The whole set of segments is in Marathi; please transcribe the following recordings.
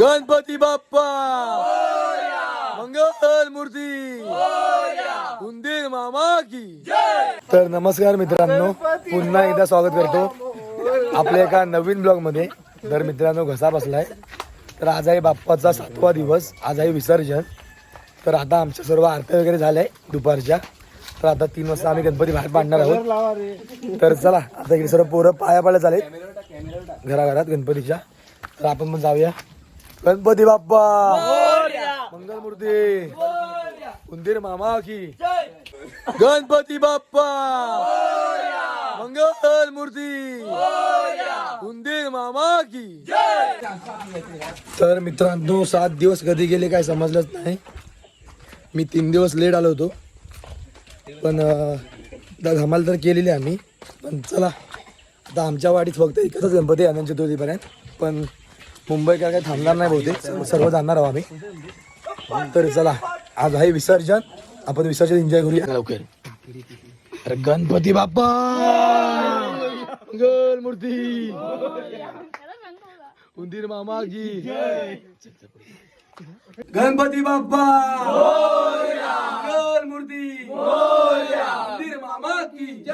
गणपती बाप्पा मंगल मूर्ती उंदीर मामा की. तर नमस्कार मित्रांनो, पुन्हा एकदा स्वागत करतो आपल्या एका नवीन ब्लॉग मध्ये. तर मित्रांनो, घसा बसलाय. तर आज आहे बाप्पाचा 7वा दिवस, आज आहे विसर्जन. तर आता आमच्या सर्व आरती वगैरे झाल्या दुपारच्या. तर आता 3 वाजता आम्ही गणपती बाहेर पाडणार आहोत. तर चला, आता इकडे सर्व पोरं पाया पाड्या झाले घराघरात गणपतीच्या. तर आपण पण जाऊया. गणपती बाप्पा मंगल मूर्ती उंदीर मामा की. गणपती बाप्पा मंगल मूर्ती उंदीर मामा की. तर मित्रांनो, 7 दिवस कधी गेले काय समजलंच नाही. मी 3 दिवस लेट आलो होतो, पण धमाल तर केलेली आम्ही. पण चला, आता आमच्या वाडीत फक्त एकच गणपती अनंत चतुर्थीपर्यंत. पण मुंबईकर काही थांबणार नाही बहुतेक, सर्व जाणार आहोत आम्ही. तर चला, आज आहे विसर्जन, आपण विसर्जन एन्जॉय करूया लवकर. अरे गणपती बाप्पा मंगल मूर्ती उंदीर मामा की. गणपती बाप्पा मंगल मूर्ती उंदीर मामा की.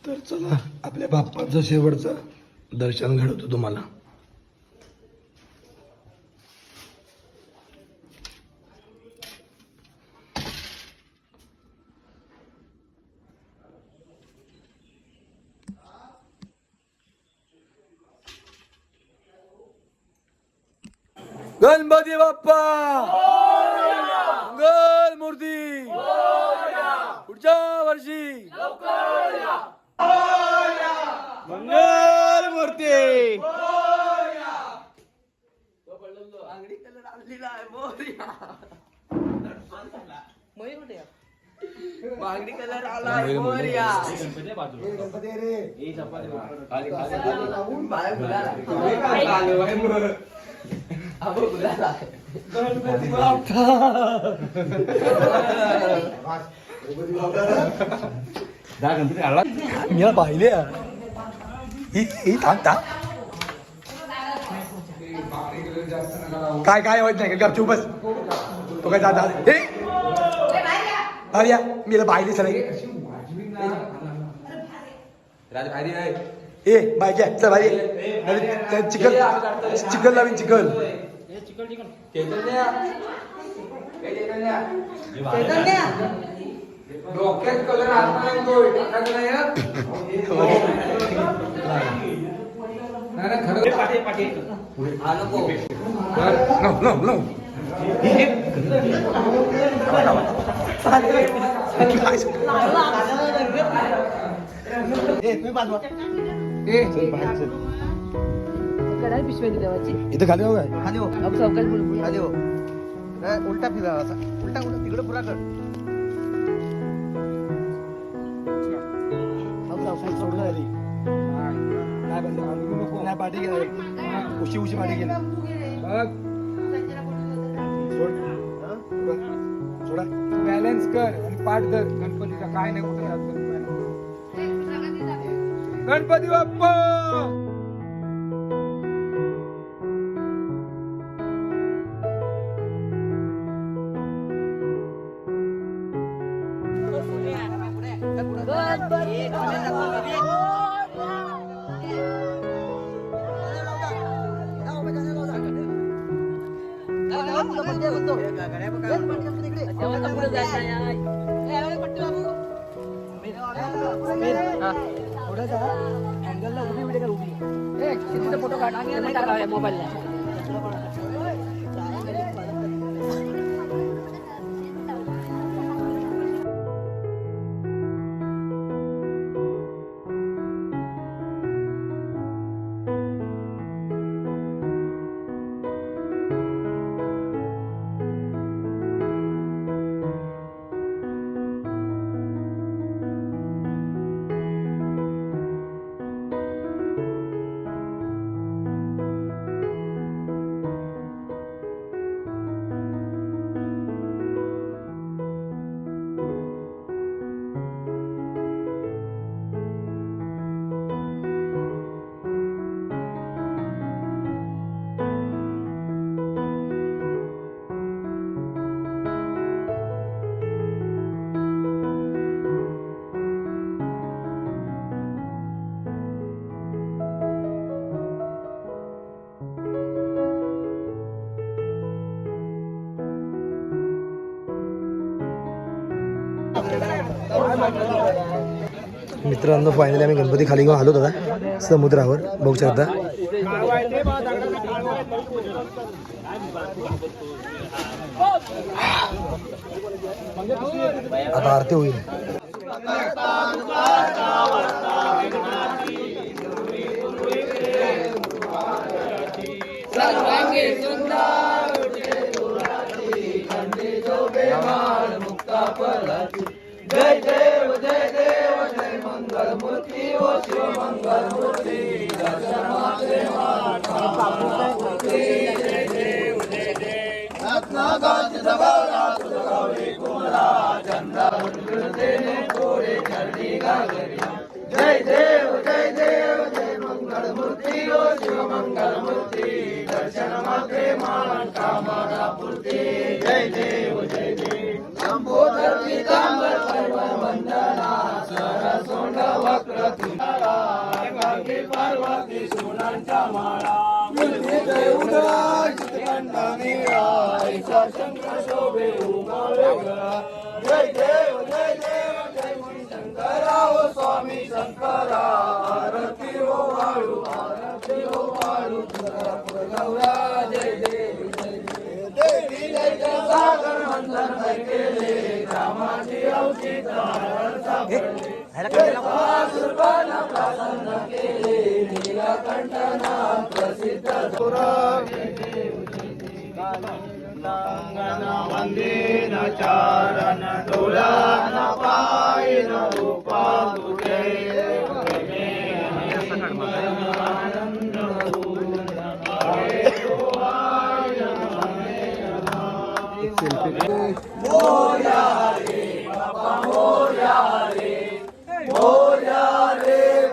तर चला, आपल्या बाप्पाचं शेवटचं दर्शन घडवतो तुम्हाला. गणपती बाप्पा मंगल मूर्ती पुढच्या वर्षी मंगल मूर्ती. मागणी कलर आलाय मोरया. मी पाहिले काय काय होत नाही का, चुप बस. तो काय जाता अरे या मी पाहिलेच नाही. ए बाय घ्या चल भाई. चिकन चिकन लावीन चिकन. डोक्यात कलर आला इथं खाली हो काय खाली हो खाली हो. उलटा फिरा असा उलटा उलटा तिकडे पुरा कर. नाही पाठी गेला, उशी उशी पाठी गेला. थोडा बॅलन्स कर आणि पाठ धर. गणपतीचा काय नाही कुठं जात. गणपती बाप्पा फोटो काढ मोबाईल. मित्रांनो फायनली आम्ही गणपती खाली घेऊन आलो होता समुद्रावर बघू शकता. आता आरती होईल. जय देव जय देव जय मंगल मूर्ती ओ शिव मंगल मूर्ती दर्शन मात्रे जय देव जय देव रत्नागाज जबाला तुझगावे कोमला चंदा देने थोडे चरणी गागरिया जय देव जय मंगल मूर्ती ओ शिव मंगल मूर्ती दर्शन मात्रे मान कामना पूर्ती जय देव लंबोदर पीतांबर पर्वत वंदना सरसोंड वक्र तुंडला गांगी पार्वती सुनांच्या माळा मुलगी उडा चितकंठा निळा ऐसा शंकर शोभे उमा वेगळा जय देव जय शंकरा ओ स्वामी शंकरा आरती हो वाळू गौरा जय देव देवी जय सागर मंथन केले रामाची अवचिता सुरपाना प्रसन्न केले नीलकंठना प्रसिद्ध वंदीन चारण डोलान पायन रूपा तुझे मोरया रे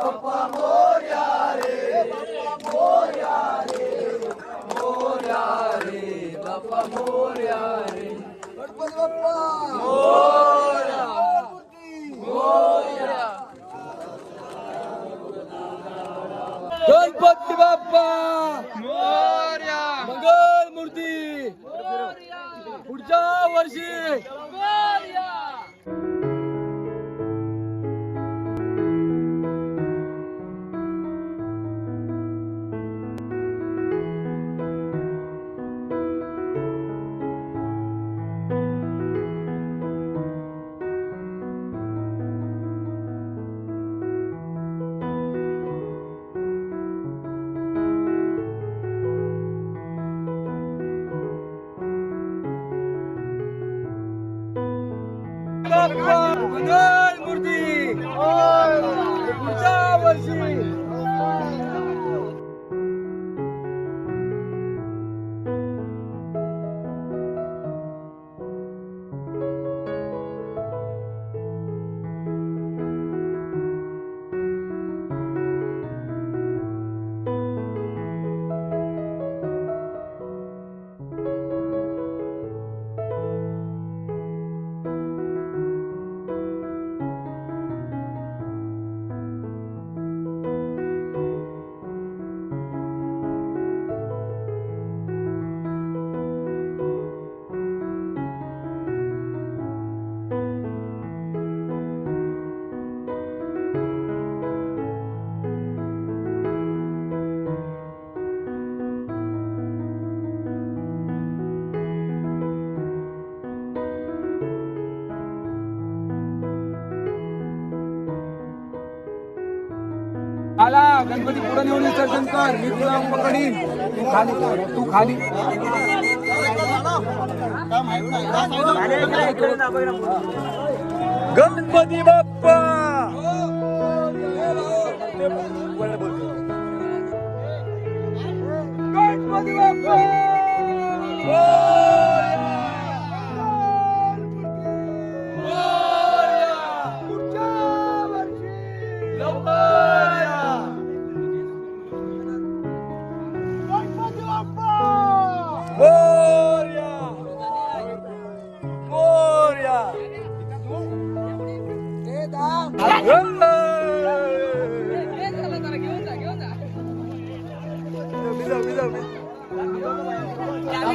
बाप्पा मोरया रे बाप्पा मोरया रे बाप्पा मोरया रे गणपती बाप्पा मोरया गणपती बाप्पा मोरया मंगल मूर्ती पुढच्या वर्षी बाप्पा मंगल मूर्ती पुढच्या वर्षी आला गणपती पुढे नेऊन विसर्जन कर. मी तुला पकडीन. तू खाली गणपती बाप्पा गणपती बाप्पा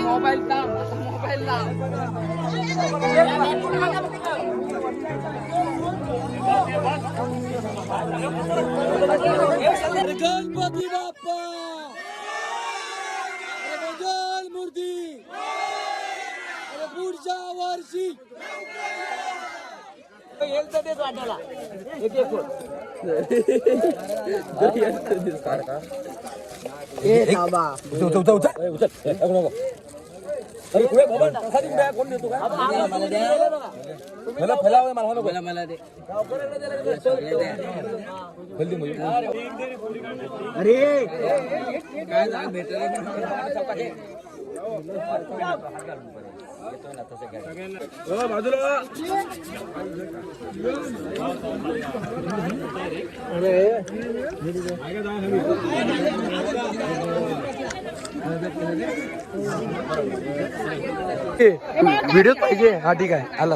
मोबाईल गणपती बाप्पा मंगल मूर्ती पुढच्या वर्षी व्हिडिओ पाहिजे. हा ठीक आहे आला.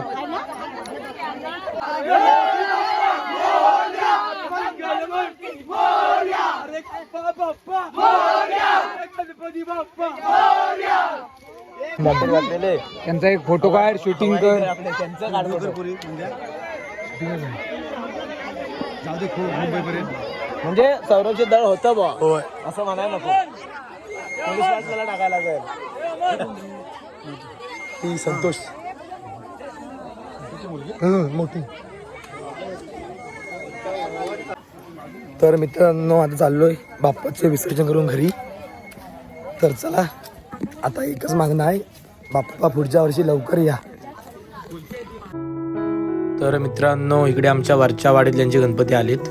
त्यांचा एक फोटो काढ, शूटिंग कर. म्हणजे सौरभचे दळ होतं बा होय. असं म्हणायला नको. पोलीस स्टेशनला टाकायला लागेल. ती संतोष मोठी. तर मित्रांनो आता चाललोय बाप्पाचे विसर्जन करून घरी. तर चला आता एकच मागणं आहे, बाप्पा पुढच्या वर्षी लवकर या. तर मित्रांनो इकडे आमच्या वरच्या वाडीतल्यांचे गणपती आलेत.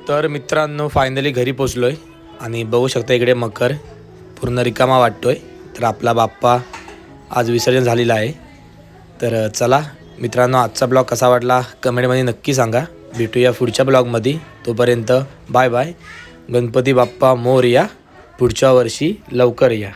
तर मित्रांनो फायनली घरी पोचलोय आणि बघू शकता इकडे मकर पूर्ण रिकामा वाटतोय. तर आपला बाप्पा आज विसर्जन झालेला आहे. तर चला मित्रांनो आजचा ब्लॉग कसा वाटला कमेंटमध्ये नक्की सांगा. भेटूया पुढच्या ब्लॉगमध्ये. तोपर्यंत बाय बाय. गणपती बाप्पा मोरया. पुढच्या वर्षी लवकर या.